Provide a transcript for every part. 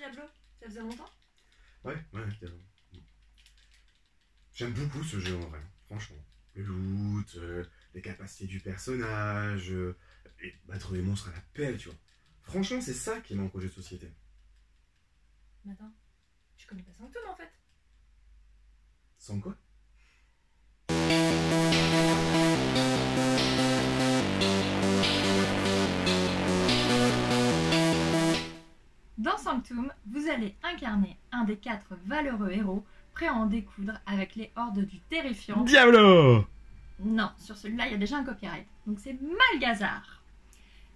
Diablo? Ça faisait longtemps? Ouais, carrément. J'aime beaucoup ce jeu en vrai, franchement. Le loot, les capacités du personnage, et battre des monstres à la pelle, tu vois. Franchement, c'est ça qui manque au jeu de société. Mais attends, tu connais pas Sanctum en fait? Sans quoi? Dans Sanctum, vous allez incarner un des 4 valeureux héros prêts à en découdre avec les hordes du terrifiant Diablo! Non, sur celui-là, il y a déjà un copyright. Donc c'est Malgazar.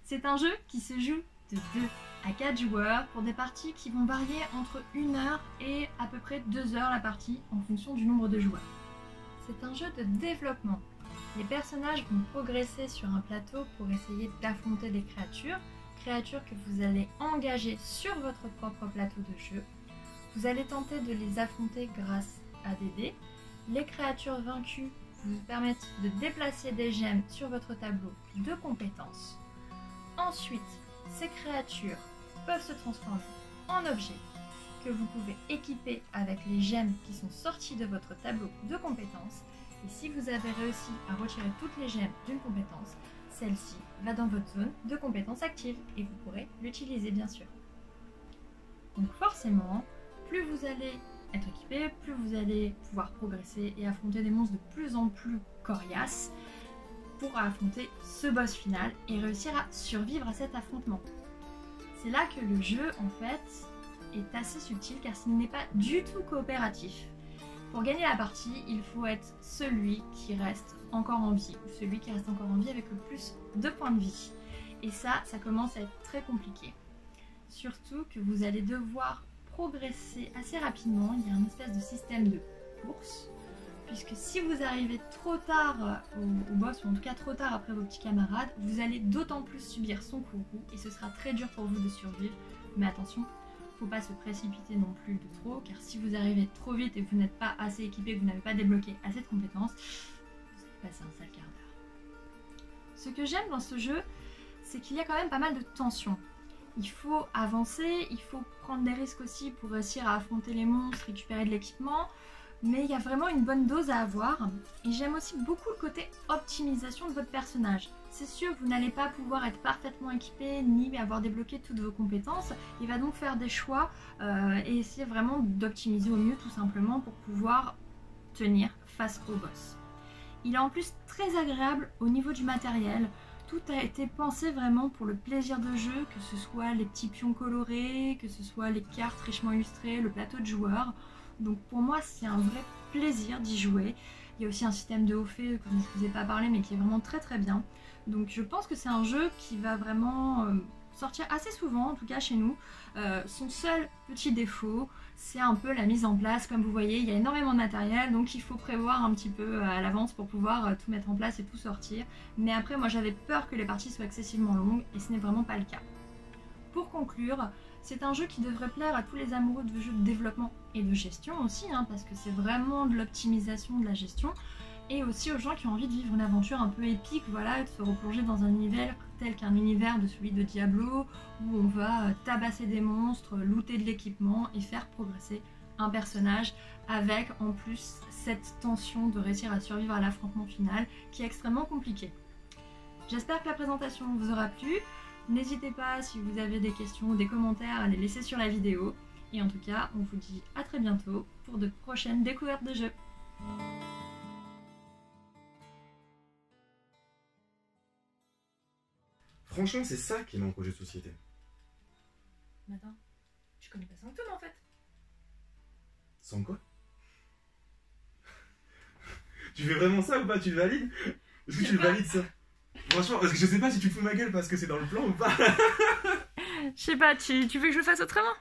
C'est un jeu qui se joue de 2 à 4 joueurs pour des parties qui vont varier entre 1 heure et à peu près 2 heures la partie en fonction du nombre de joueurs. C'est un jeu de développement. Les personnages vont progresser sur un plateau pour essayer d'affronter des créatures que vous allez engager sur votre propre plateau de jeu. Vous allez tenter de les affronter grâce à des dés. Les créatures vaincues vous permettent de déplacer des gemmes sur votre tableau de compétences. Ensuite, ces créatures peuvent se transformer en objets que vous pouvez équiper avec les gemmes qui sont sorties de votre tableau de compétences. Et si vous avez réussi à retirer toutes les gemmes d'une compétence, celle-ci va dans votre zone de compétences actives et vous pourrez l'utiliser bien sûr. Donc forcément, plus vous allez être équipé, plus vous allez pouvoir progresser et affronter des monstres de plus en plus coriaces pour affronter ce boss final et réussir à survivre à cet affrontement. C'est là que le jeu en fait est assez subtil car s'il n'est pas du tout coopératif. Pour gagner la partie, il faut être celui qui reste encore en vie ou celui qui reste encore en vie avec le plus de points de vie. Et ça commence à être très compliqué. Surtout que vous allez devoir progresser assez rapidement. Il y a un espèce de système de course, puisque si vous arrivez trop tard au boss, ou en tout cas trop tard après vos petits camarades, vous allez d'autant plus subir son courroux et ce sera très dur pour vous de survivre. Mais attention, faut pas se précipiter non plus de trop, car si vous arrivez trop vite et que vous n'êtes pas assez équipé, que vous n'avez pas débloqué assez de compétences, vous allez passer un sale quart d'heure. Ce que j'aime dans ce jeu, c'est qu'il y a quand même pas mal de tension. Il faut avancer, il faut prendre des risques aussi pour réussir à affronter les monstres, récupérer de l'équipement, mais il y a vraiment une bonne dose à avoir. Et j'aime aussi beaucoup le côté optimisation de votre personnage. C'est sûr, vous n'allez pas pouvoir être parfaitement équipé ni avoir débloqué toutes vos compétences. Il va donc faire des choix et essayer vraiment d'optimiser au mieux tout simplement pour pouvoir tenir face au boss. Il est en plus très agréable au niveau du matériel. Tout a été pensé vraiment pour le plaisir de jeu, que ce soit les petits pions colorés, que ce soit les cartes richement illustrées, le plateau de joueurs. Donc pour moi c'est un vrai plaisir d'y jouer. Il y a aussi un système de haut fait, comme je ne vous ai pas parlé, mais qui est vraiment très très bien. Donc je pense que c'est un jeu qui va vraiment sortir assez souvent, en tout cas chez nous. Son seul petit défaut, c'est un peu la mise en place. Comme vous voyez, il y a énormément de matériel, donc il faut prévoir un petit peu à l'avance pour pouvoir tout mettre en place et tout sortir. Mais après, moi j'avais peur que les parties soient excessivement longues, et ce n'est vraiment pas le cas. Pour conclure, c'est un jeu qui devrait plaire à tous les amoureux de jeux de développement et de gestion aussi, parce que c'est vraiment de l'optimisation de la gestion, et aussi aux gens qui ont envie de vivre une aventure un peu épique, voilà, et de se replonger dans un univers tel qu'un univers de celui de Diablo, où on va tabasser des monstres, looter de l'équipement et faire progresser un personnage, avec en plus cette tension de réussir à survivre à l'affrontement final, qui est extrêmement compliqué. J'espère que la présentation vous aura plu. N'hésitez pas, si vous avez des questions ou des commentaires, à les laisser sur la vidéo. Et en tout cas, on vous dit à très bientôt pour de prochaines découvertes de jeux. Franchement, c'est ça qui manque au jeu de société. Mais attends, tu connais pas Sanctum en fait? Sans quoi? Tu fais vraiment ça ou pas? Tu le valides? Est-ce que tu le valides ça? Franchement, parce que je sais pas si tu te fous de ma gueule parce que c'est dans le plan ou pas. Je sais pas, tu veux que je le fasse autrement?